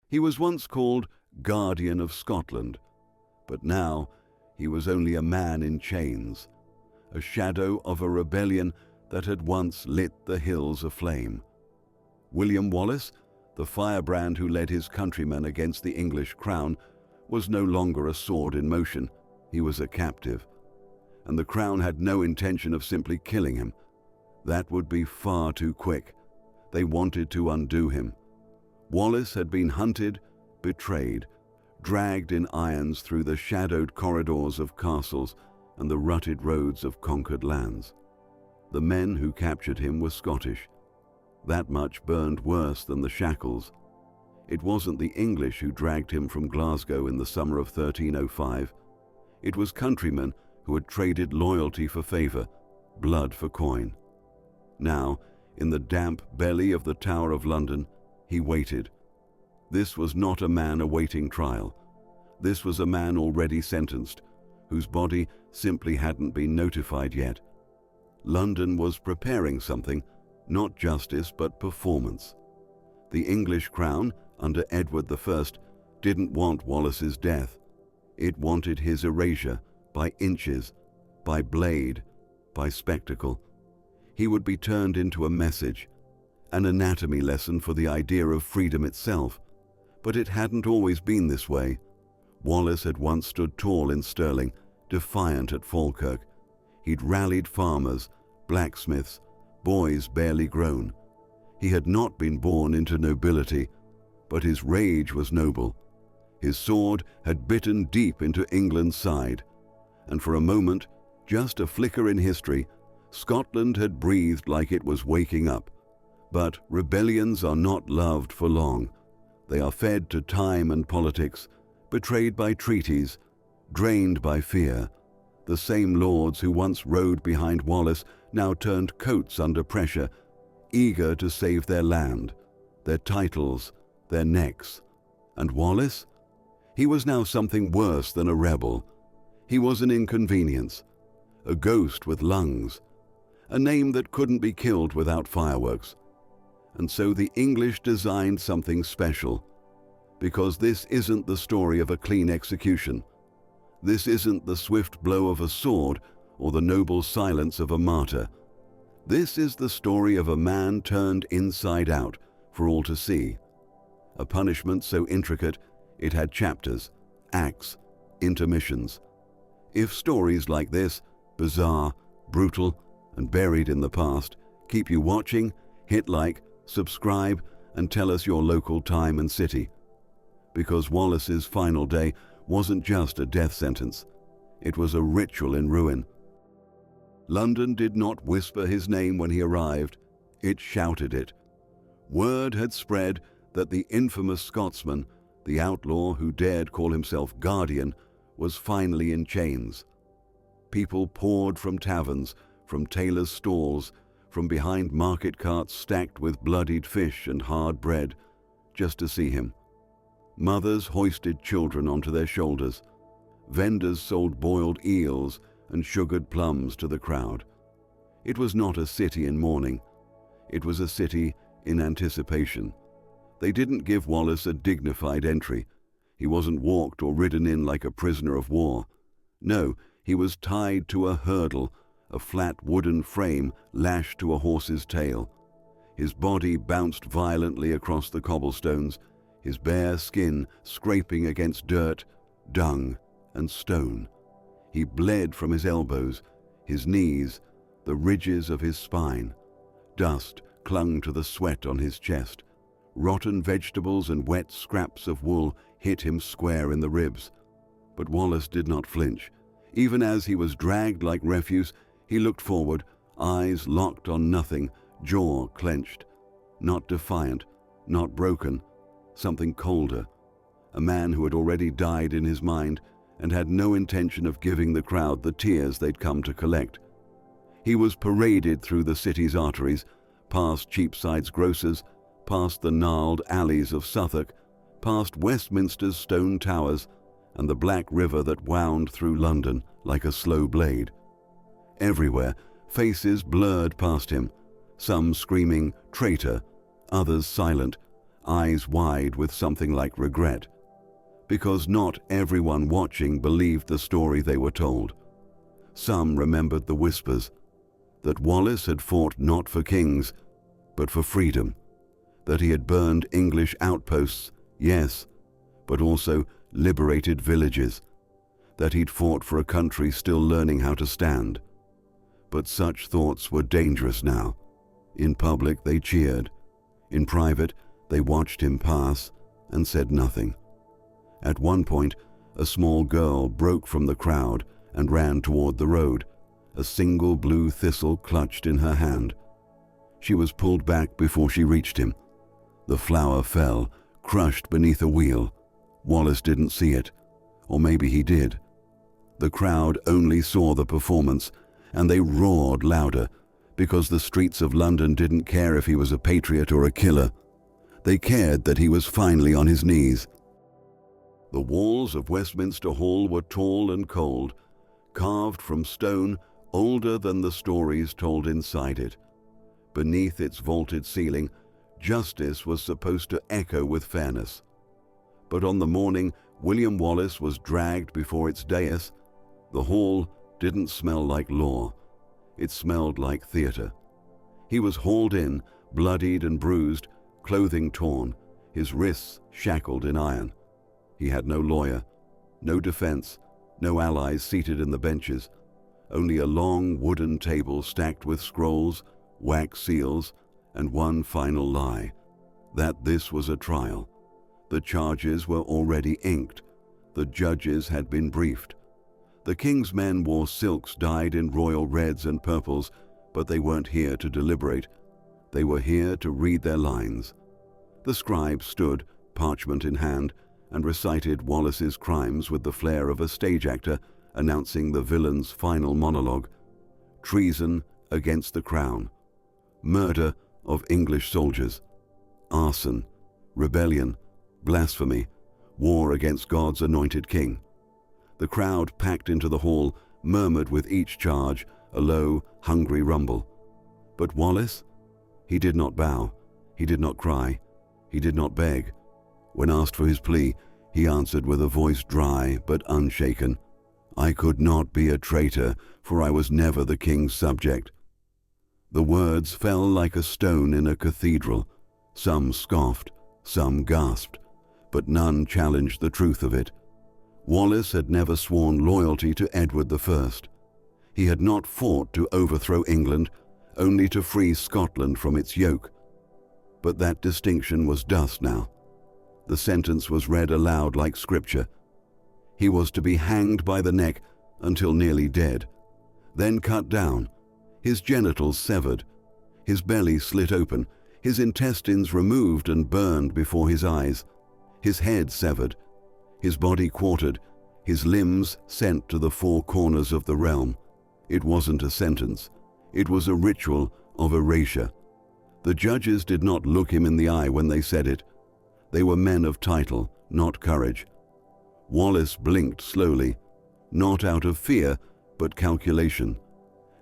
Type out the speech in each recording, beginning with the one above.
He was once called Guardian of Scotland, but now he was only a man in chains, a shadow of a rebellion that had once lit the hills aflame. William Wallace, the firebrand who led his countrymen against the English crown, was no longer a sword in motion. He was a captive, and the crown had no intention of simply killing him. That would be far too quick. They wanted to undo him. Wallace had been hunted, betrayed, dragged in irons through the shadowed corridors of castles and the rutted roads of conquered lands. The men who captured him were Scottish. That much burned worse than the shackles. It wasn't the English who dragged him from Glasgow in the summer of 1305. It was countrymen who had traded loyalty for favor, blood for coin. Now, in the damp belly of the Tower of London, he waited. This was not a man awaiting trial. This was a man already sentenced, whose body simply hadn't been notified yet. London was preparing something, not justice but performance. The English crown, under Edward I, didn't want Wallace's death. It wanted his erasure, by inches, by blade, by spectacle. He would be turned into a message, an anatomy lesson for the idea of freedom itself. But it hadn't always been this way. Wallace had once stood tall in Stirling, defiant at Falkirk. He'd rallied farmers, blacksmiths, boys barely grown. He had not been born into nobility, but his rage was noble. His sword had bitten deep into England's side, and for a moment, just a flicker in history, Scotland had breathed like it was waking up. But rebellions are not loved for long. They are fed to time and politics, betrayed by treaties, drained by fear. The same lords who once rode behind Wallace now turned coats under pressure, eager to save their land, their titles, their necks. And Wallace? He was now something worse than a rebel. He was an inconvenience, a ghost with lungs, a name that couldn't be killed without fireworks. And so the English designed something special, because this isn't the story of a clean execution. This isn't the swift blow of a sword or the noble silence of a martyr. This is the story of a man turned inside out for all to see. A punishment so intricate it had chapters, acts, intermissions. If stories like this, bizarre, brutal, and buried in the past, keep you watching, hit like, subscribe, and tell us your local time and city. Because Wallace's final day wasn't just a death sentence. It was a ritual in ruin. London did not whisper his name when he arrived. It shouted it. Word had spread that the infamous Scotsman, the outlaw who dared call himself Guardian, was finally in chains. People poured from taverns, from tailors' stalls, from behind market carts stacked with bloodied fish and hard bread, just to see him. Mothers hoisted children onto their shoulders. Vendors sold boiled eels and sugared plums to the crowd. It was not a city in mourning. It was a city in anticipation. They didn't give Wallace a dignified entry. He wasn't walked or ridden in like a prisoner of war. No, he was tied to a hurdle, a flat wooden frame lashed to a horse's tail. His body bounced violently across the cobblestones, his bare skin scraping against dirt, dung, and stone. He bled from his elbows, his knees, the ridges of his spine. Dust clung to the sweat on his chest. Rotten vegetables and wet scraps of wool hit him square in the ribs. But Wallace did not flinch. Even as he was dragged like refuse, he looked forward, eyes locked on nothing, jaw clenched. Not defiant, not broken, something colder. A man who had already died in his mind and had no intention of giving the crowd the tears they'd come to collect. He was paraded through the city's arteries, past Cheapside's grocers, past the gnarled alleys of Suffolk, past Westminster's stone towers, and the black river that wound through London like a slow blade. Everywhere, faces blurred past him, some screaming "traitor," others silent, eyes wide with something like regret, because not everyone watching believed the story they were told. Some remembered the whispers, that Wallace had fought not for kings, but for freedom, that he had burned English outposts, yes, but also liberated villages, that he'd fought for a country still learning how to stand. But such thoughts were dangerous now. In public they cheered. In private they watched him pass and said nothing. At one point, a small girl broke from the crowd and ran toward the road, a single blue thistle clutched in her hand. She was pulled back before she reached him. The flower fell, crushed beneath a wheel. Wallace didn't see it, or maybe he did. The crowd only saw the performance, and they roared louder, because the streets of London didn't care if he was a patriot or a killer. They cared that he was finally on his knees. The walls of Westminster Hall were tall and cold, carved from stone older than the stories told inside it. Beneath its vaulted ceiling, justice was supposed to echo with fairness. But on the morning William Wallace was dragged before its dais, the hall didn't smell like law. It smelled like theater. He was hauled in, bloodied and bruised, clothing torn, his wrists shackled in iron. He had no lawyer, no defense, no allies seated in the benches, only a long wooden table stacked with scrolls, wax seals, and one final lie, that this was a trial. The charges were already inked. The judges had been briefed. The king's men wore silks dyed in royal reds and purples, but they weren't here to deliberate. They were here to read their lines. The scribe stood, parchment in hand, and recited Wallace's crimes with the flair of a stage actor announcing the villain's final monologue. Treason against the crown, murder of English soldiers, arson, rebellion, blasphemy, war against God's anointed king. The crowd packed into the hall murmured with each charge, a low, hungry rumble. But Wallace? He did not bow, he did not cry, he did not beg. When asked for his plea, he answered with a voice dry but unshaken, "I could not be a traitor, for I was never the king's subject." The words fell like a stone in a cathedral. Some scoffed, some gasped, but none challenged the truth of it. Wallace had never sworn loyalty to Edward I. He had not fought to overthrow England, only to free Scotland from its yoke. But that distinction was dust now. The sentence was read aloud like scripture. He was to be hanged by the neck until nearly dead, then cut down, his genitals severed, his belly slit open, his intestines removed and burned before his eyes, his head severed, his body quartered, his limbs sent to the four corners of the realm. It wasn't a sentence. It was a ritual of erasure. The judges did not look him in the eye when they said it. They were men of title, not courage. Wallace blinked slowly, not out of fear, but calculation,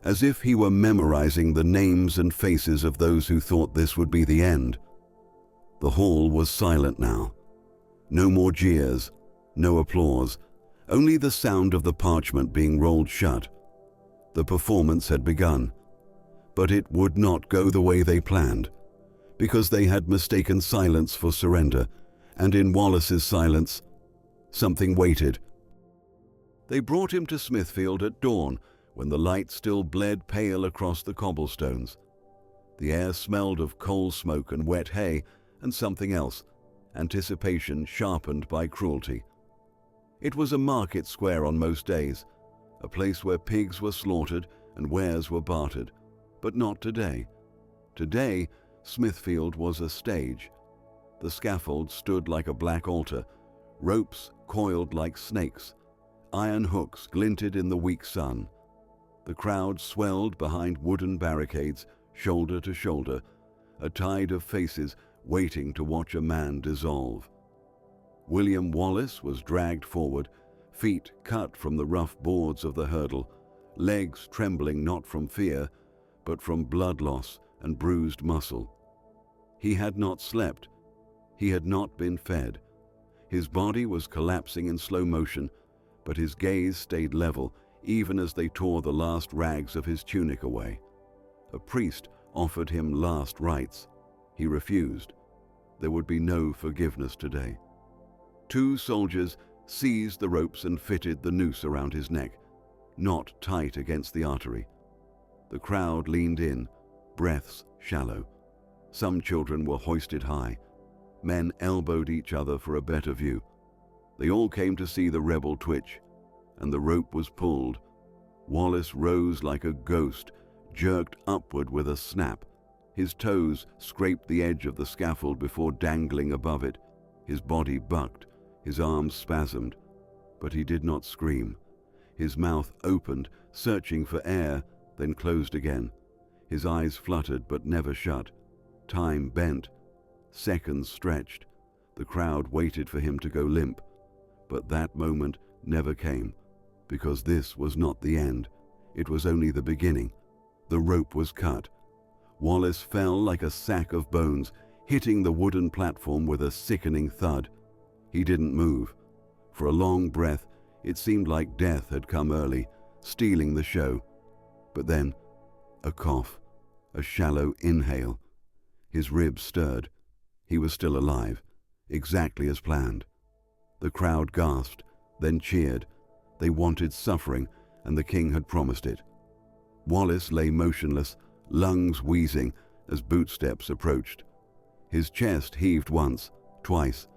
as if he were memorizing the names and faces of those who thought this would be the end. The hall was silent now. No more jeers, no applause, only the sound of the parchment being rolled shut. The performance had begun, but it would not go the way they planned, because they had mistaken silence for surrender, and in Wallace's silence, something waited. They brought him to Smithfield at dawn, when the light still bled pale across the cobblestones. The air smelled of coal smoke and wet hay, and something else, anticipation sharpened by cruelty. It was a market square on most days, a place where pigs were slaughtered and wares were bartered, but not today. Today, Smithfield was a stage. The scaffold stood like a black altar, ropes coiled like snakes, iron hooks glinted in the weak sun. The crowd swelled behind wooden barricades, shoulder to shoulder, a tide of faces waiting to watch a man dissolve. William Wallace was dragged forward, feet cut from the rough boards of the hurdle, legs trembling not from fear, but from blood loss and bruised muscle. He had not slept. He had not been fed. His body was collapsing in slow motion, but his gaze stayed level even as they tore the last rags of his tunic away. A priest offered him last rites. He refused. There would be no forgiveness today. 2 soldiers seized the ropes and fitted the noose around his neck, not tight against the artery. The crowd leaned in, breaths shallow. Some children were hoisted high. Men elbowed each other for a better view. They all came to see the rebel twitch, and the rope was pulled. Wallace rose like a ghost, jerked upward with a snap. His toes scraped the edge of the scaffold before dangling above it. His body bucked, his arms spasmed, but he did not scream. His mouth opened, searching for air, then closed again. His eyes fluttered but never shut. Time bent. Seconds stretched. The crowd waited for him to go limp. But that moment never came, because this was not the end. It was only the beginning. The rope was cut. Wallace fell like a sack of bones, hitting the wooden platform with a sickening thud. He didn't move. For a long breath, it seemed like death had come early, stealing the show. But then, a cough, a shallow inhale. His ribs stirred. He was still alive, exactly as planned. The crowd gasped, then cheered. They wanted suffering, and the king had promised it. Wallace lay motionless, lungs wheezing as bootsteps approached. His chest heaved once, twice.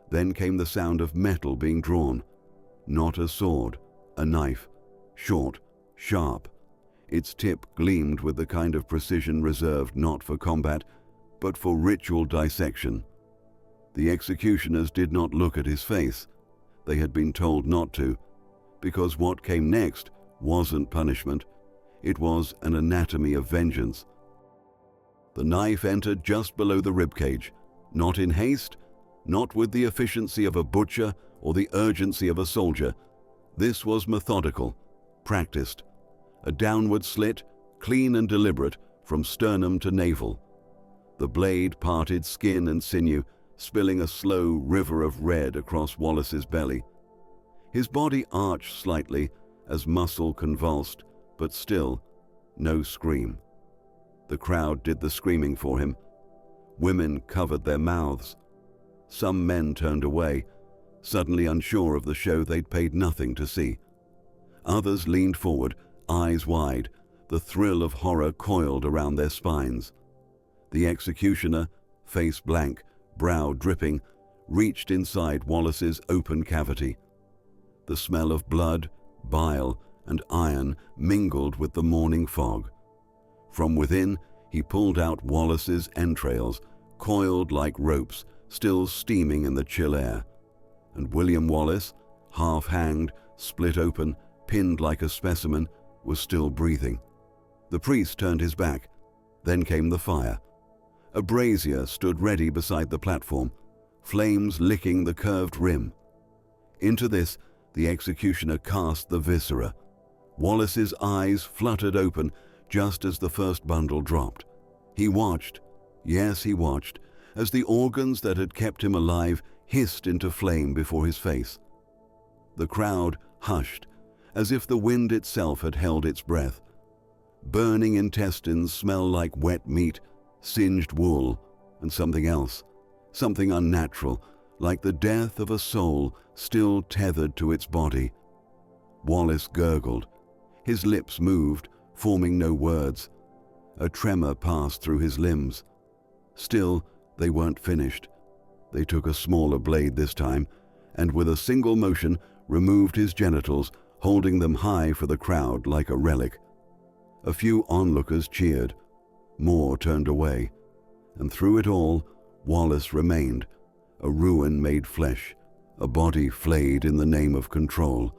Then came the sound of metal being drawn. Not a sword, a knife, short, sharp. Its tip gleamed with the kind of precision reserved not for combat, but for ritual dissection. The executioners did not look at his face. They had been told not to, because what came next wasn't punishment. It was an anatomy of vengeance. The knife entered just below the ribcage, not in haste, not with the efficiency of a butcher or the urgency of a soldier. This was methodical, practiced. A downward slit, clean and deliberate, from sternum to navel. The blade parted skin and sinew, spilling a slow river of red across Wallace's belly. His body arched slightly as muscle convulsed, but still, no scream. The crowd did the screaming for him. Women covered their mouths. Some men turned away, suddenly unsure of the show they'd paid nothing to see. Others leaned forward, eyes wide, the thrill of horror coiled around their spines. The executioner, face blank, brow dripping, reached inside Wallace's open cavity. The smell of blood, bile, and iron mingled with the morning fog. From within, he pulled out Wallace's entrails, coiled like ropes, still steaming in the chill air. And William Wallace, half-hanged, split open, pinned like a specimen, was still breathing. The priest turned his back. Then came the fire. A brazier stood ready beside the platform, flames licking the curved rim. Into this, the executioner cast the viscera. Wallace's eyes fluttered open just as the first bundle dropped. He watched, yes, he watched, as the organs that had kept him alive hissed into flame before his face. The crowd hushed, as if the wind itself had held its breath. Burning intestines smelled like wet meat, singed wool, and something else, something unnatural, like the death of a soul still tethered to its body. Wallace gurgled. His lips moved, forming no words. A tremor passed through his limbs. Still, they weren't finished. They took a smaller blade this time, and with a single motion removed his genitals, holding them high for the crowd like a relic. A few onlookers cheered. More turned away. And through it all, Wallace remained, a ruin made flesh, a body flayed in the name of control.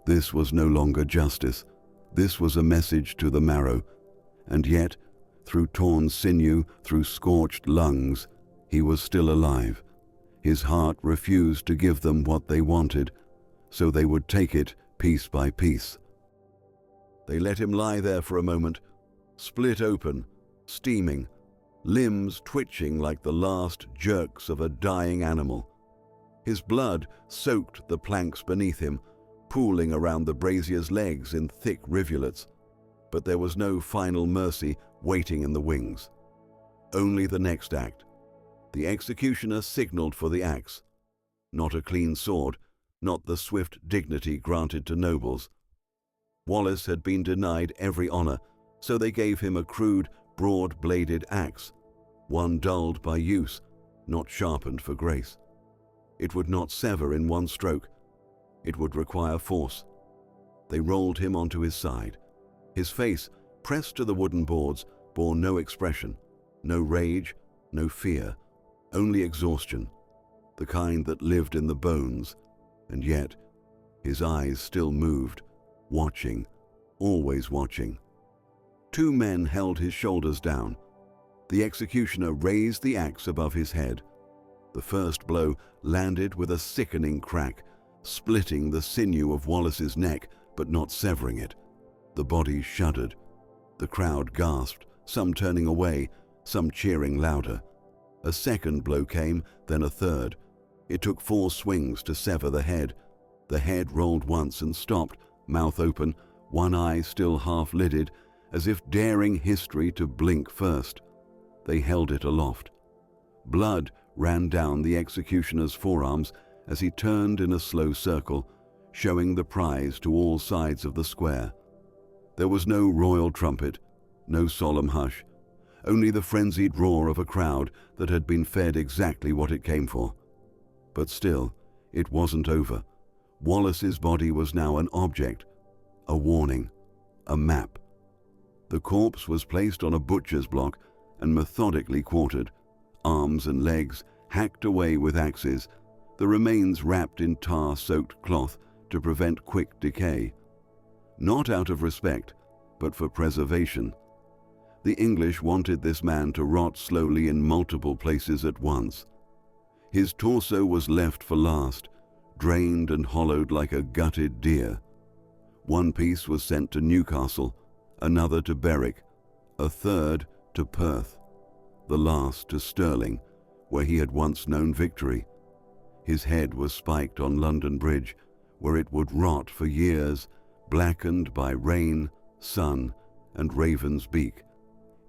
This was no longer justice. This was a message to the marrow. And yet, through torn sinew, through scorched lungs, he was still alive. His heart refused to give them what they wanted, so they would take it piece by piece. They let him lie there for a moment, split open, steaming, limbs twitching like the last jerks of a dying animal. His blood soaked the planks beneath him, pooling around the brazier's legs in thick rivulets. But there was no final mercy waiting in the wings. Only the next act. The executioner signaled for the axe. Not a clean sword, not the swift dignity granted to nobles. Wallace had been denied every honor, so they gave him a crude, broad-bladed axe, one dulled by use, not sharpened for grace. It would not sever in one stroke. It would require force. They rolled him onto his side. His face, pressed to the wooden boards, bore no expression, no rage, no fear, only exhaustion, the kind that lived in the bones, and yet his eyes still moved, watching, always watching. Two men held his shoulders down. The executioner raised the axe above his head. The first blow landed with a sickening crack, splitting the sinew of Wallace's neck, but not severing it. The body shuddered. The crowd gasped, some turning away, some cheering louder. A second blow came, then a third. It took 4 swings to sever the head. The head rolled once and stopped, mouth open, one eye still half-lidded, as if daring history to blink first. They held it aloft. Blood ran down the executioner's forearms as he turned in a slow circle, showing the prize to all sides of the square. There was no royal trumpet, no solemn hush, only the frenzied roar of a crowd that had been fed exactly what it came for. But still, it wasn't over. Wallace's body was now an object, a warning, a map. The corpse was placed on a butcher's block and methodically quartered, arms and legs hacked away with axes, the remains wrapped in tar-soaked cloth to prevent quick decay. Not out of respect, but for preservation. The English wanted this man to rot slowly in multiple places at once. His torso was left for last, drained and hollowed like a gutted deer. One piece was sent to Newcastle, another to Berwick, a third to Perth, the last to Stirling, where he had once known victory. His head was spiked on London Bridge, where it would rot for years, blackened by rain, sun, and raven's beak.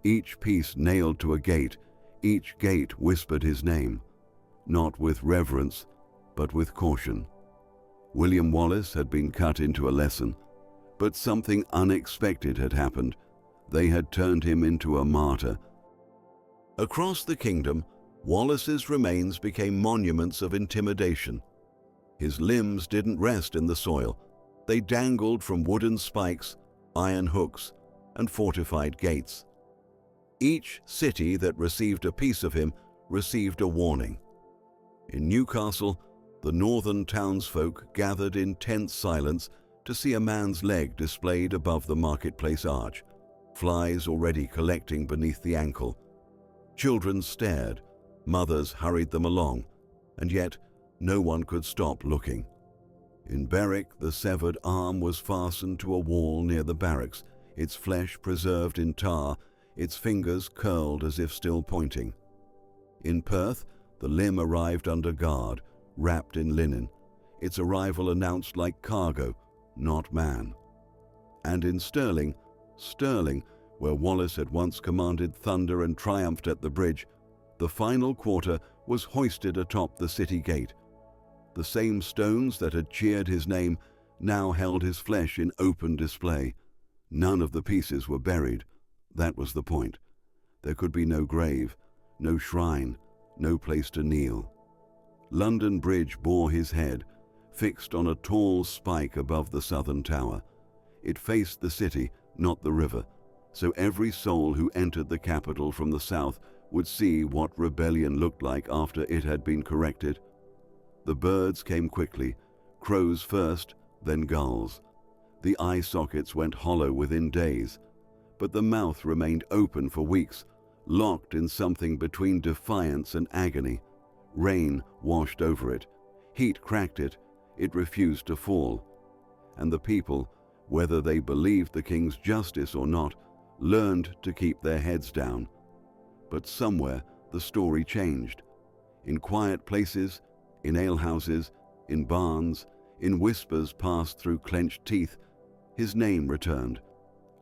Each piece nailed to a gate, each gate whispered his name, not with reverence, but with caution. William Wallace had been cut into a lesson, but something unexpected had happened. They had turned him into a martyr. Across the kingdom, Wallace's remains became monuments of intimidation. His limbs didn't rest in the soil. They dangled from wooden spikes, iron hooks, and fortified gates. Each city that received a piece of him received a warning. In Newcastle, the northern townsfolk gathered in tense silence to see a man's leg displayed above the marketplace arch, flies already collecting beneath the ankle. Children stared, mothers hurried them along, and yet no one could stop looking. In Berwick, the severed arm was fastened to a wall near the barracks, its flesh preserved in tar, its fingers curled as if still pointing. In Perth, the limb arrived under guard, wrapped in linen, its arrival announced like cargo, not man. And in Stirling, where Wallace had once commanded thunder and triumphed at the bridge, the final quarter was hoisted atop the city gate. The same stones that had cheered his name now held his flesh in open display. None of the pieces were buried. That was the point. There could be no grave, no shrine, no place to kneel. London Bridge bore his head, fixed on a tall spike above the southern tower. It faced the city, not the river, so every soul who entered the capital from the south would see what rebellion looked like after it had been corrected. The birds came quickly, crows first, then gulls. The eye sockets went hollow within days, but the mouth remained open for weeks, locked in something between defiance and agony. Rain washed over it, heat cracked it, it refused to fall. And the people, whether they believed the king's justice or not, learned to keep their heads down. But somewhere the story changed. In quiet places, in alehouses, in barns, in whispers passed through clenched teeth, his name returned,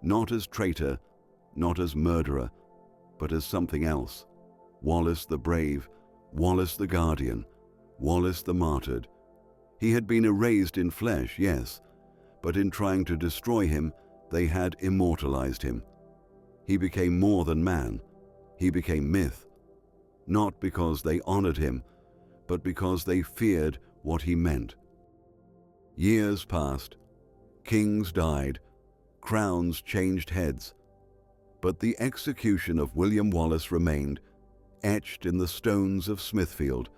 not as traitor, not as murderer, but as something else. Wallace the brave, Wallace the guardian, Wallace the martyred. He had been erased in flesh, yes, but in trying to destroy him, they had immortalized him. He became more than man. He became myth, not because they honored him, but because they feared what he meant. Years passed, kings died, crowns changed heads, but the execution of William Wallace remained, etched in the stones of Smithfield,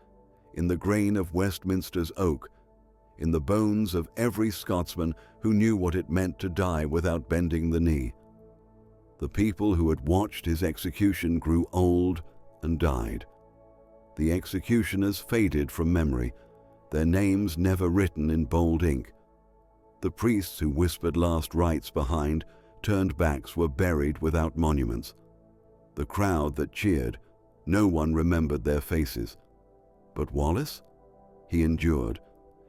in the grain of Westminster's oak, in the bones of every Scotsman who knew what it meant to die without bending the knee. The people who had watched his execution grew old and died. The executioners faded from memory, their names never written in bold ink. The priests who whispered last rites behind turned backs were buried without monuments. The crowd that cheered, no one remembered their faces. But Wallace? He endured.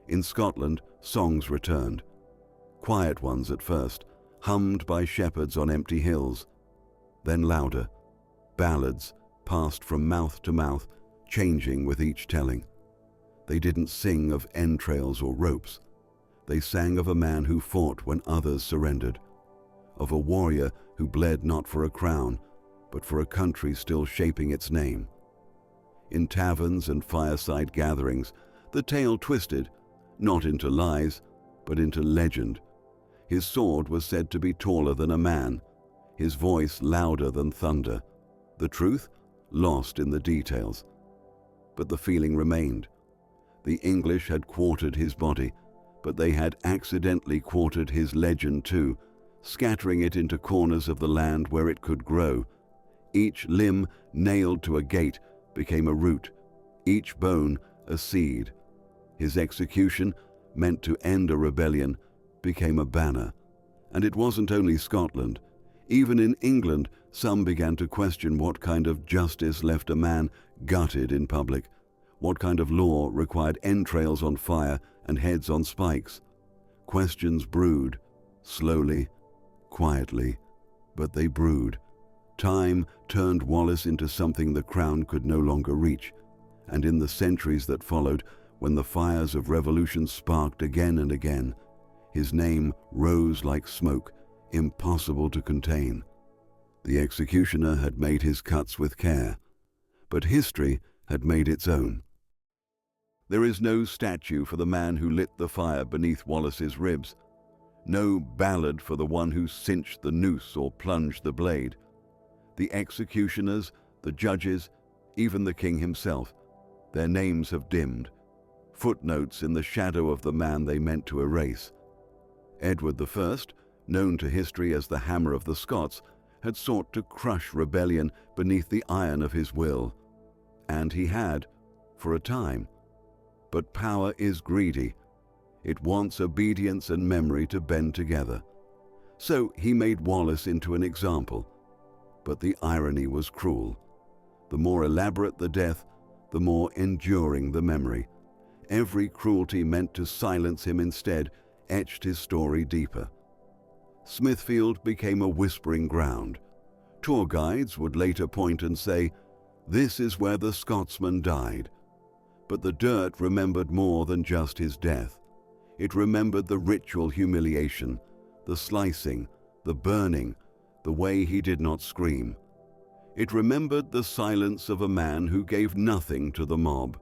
In Scotland, songs returned. Quiet ones at first, hummed by shepherds on empty hills. Then louder. Ballads passed from mouth to mouth, changing with each telling. They didn't sing of entrails or ropes. They sang of a man who fought when others surrendered, of a warrior who bled not for a crown, but for a country still shaping its name. In taverns and fireside gatherings, the tale twisted, not into lies, but into legend. His sword was said to be taller than a man, his voice louder than thunder. The truth, lost in the details. But the feeling remained. The English had quartered his body, but they had accidentally quartered his legend too, scattering it into corners of the land where it could grow. Each limb nailed to a gate became a root, each bone a seed. His execution, meant to end a rebellion, became a banner. And it wasn't only Scotland. Even in England, some began to question what kind of justice left a man gutted in public, what kind of law required entrails on fire and heads on spikes. Questions brewed, slowly, quietly, but they brewed. Time turned Wallace into something the crown could no longer reach, and in the centuries that followed, when the fires of revolution sparked again and again, his name rose like smoke, impossible to contain. The executioner had made his cuts with care, but history had made its own. There is no statue for the man who lit the fire beneath Wallace's ribs, no ballad for the one who cinched the noose or plunged the blade. The executioners, the judges, even the king himself, their names have dimmed, footnotes in the shadow of the man they meant to erase. Edward I, known to history as the Hammer of the Scots, had sought to crush rebellion beneath the iron of his will. And he had, for a time. But power is greedy. It wants obedience and memory to bend together. So he made Wallace into an example. But the irony was cruel. The more elaborate the death, the more enduring the memory. Every cruelty meant to silence him instead etched his story deeper. Smithfield became a whispering ground. Tour guides would later point and say, "This is where the Scotsman died." But the dirt remembered more than just his death. It remembered the ritual humiliation, the slicing, the burning, the way he did not scream. It remembered the silence of a man who gave nothing to the mob.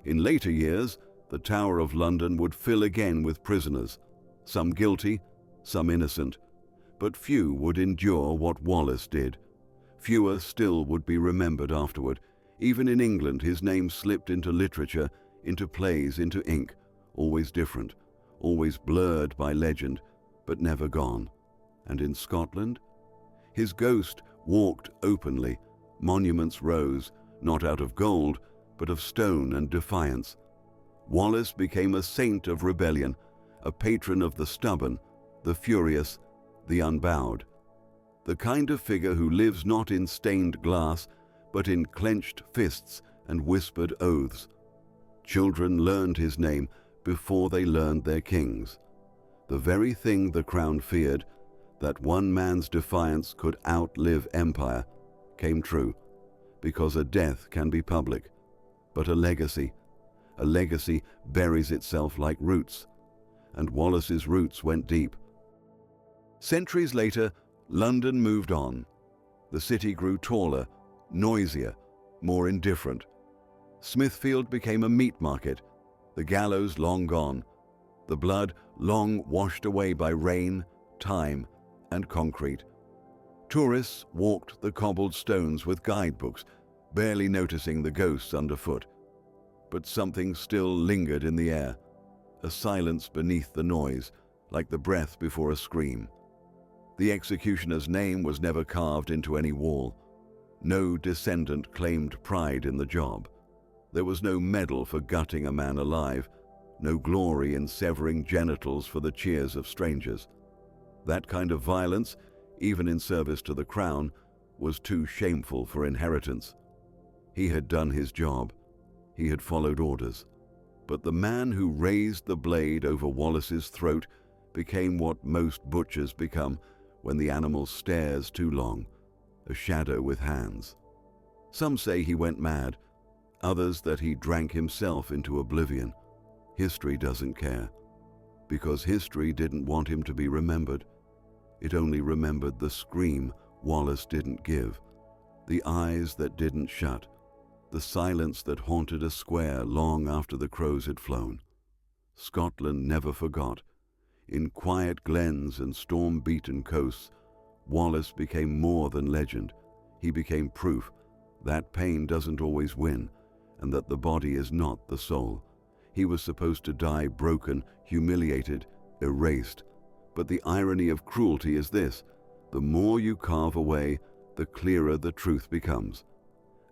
In later years, the Tower of London would fill again with prisoners, some guilty, some innocent, but few would endure what Wallace did. Fewer still would be remembered afterward. Even in England, his name slipped into literature, into plays, into ink, always different, always blurred by legend, but never gone. And in Scotland, his ghost walked openly. Monuments rose, not out of gold, but of stone and defiance. Wallace became a saint of rebellion, a patron of the stubborn, the furious, the unbowed. The kind of figure who lives not in stained glass, but in clenched fists and whispered oaths. Children learned his name before they learned their king's. The very thing the crown feared, that one man's defiance could outlive empire, came true, because a death can be public, but a legacy buries itself like roots, and Wallace's roots went deep. Centuries later, London moved on. The city grew taller, noisier, more indifferent. Smithfield became a meat market, the gallows long gone, the blood long washed away by rain, time, and concrete. Tourists walked the cobbled stones with guidebooks, barely noticing the ghosts underfoot. But something still lingered in the air, a silence beneath the noise, like the breath before a scream. The executioner's name was never carved into any wall. No descendant claimed pride in the job. There was no medal for gutting a man alive, no glory in severing genitals for the cheers of strangers. That kind of violence, even in service to the crown, was too shameful for inheritance. He had done his job. He had followed orders. But the man who raised the blade over Wallace's throat became what most butchers become when the animal stares too long, a shadow with hands. Some say he went mad, others that he drank himself into oblivion. History doesn't care, because history didn't want him to be remembered. It only remembered the scream Wallace didn't give, the eyes that didn't shut, the silence that haunted a square long after the crows had flown. Scotland never forgot. In quiet glens and storm-beaten coasts, Wallace became more than legend. He became proof that pain doesn't always win, and that the body is not the soul. He was supposed to die broken, humiliated, erased. But the irony of cruelty is this: the more you carve away, the clearer the truth becomes.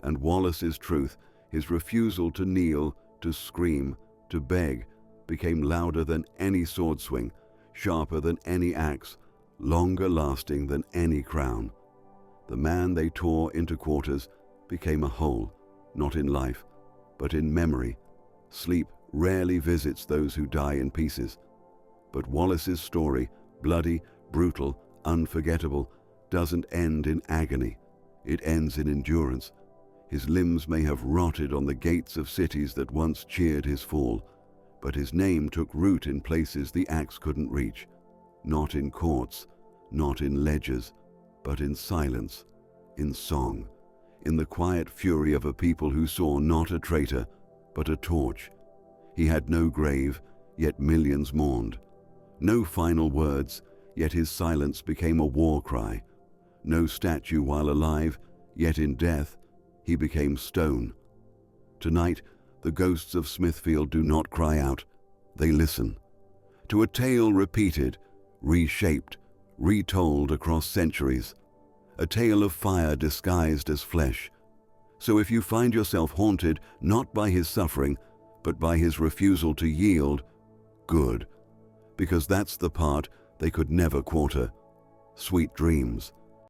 And Wallace's truth, his refusal to kneel, to scream, to beg, became louder than any sword swing, sharper than any axe, longer lasting than any crown. The man they tore into quarters became a whole, not in life, but in memory. Sleep rarely visits those who die in pieces. But Wallace's story, bloody, brutal, unforgettable, doesn't end in agony. It ends in endurance. His limbs may have rotted on the gates of cities that once cheered his fall, but his name took root in places the axe couldn't reach. Not in courts, not in ledgers, but in silence, in song, in the quiet fury of a people who saw not a traitor, but a torch. He had no grave, yet millions mourned. No final words, yet his silence became a war cry. No statue while alive, yet in death, he became stone. Tonight, the ghosts of Smithfield do not cry out, they listen. To a tale repeated, reshaped, retold across centuries. A tale of fire disguised as flesh. So if you find yourself haunted not by his suffering, but by his refusal to yield, good. Because that's the part they could never quarter. Sweet dreams.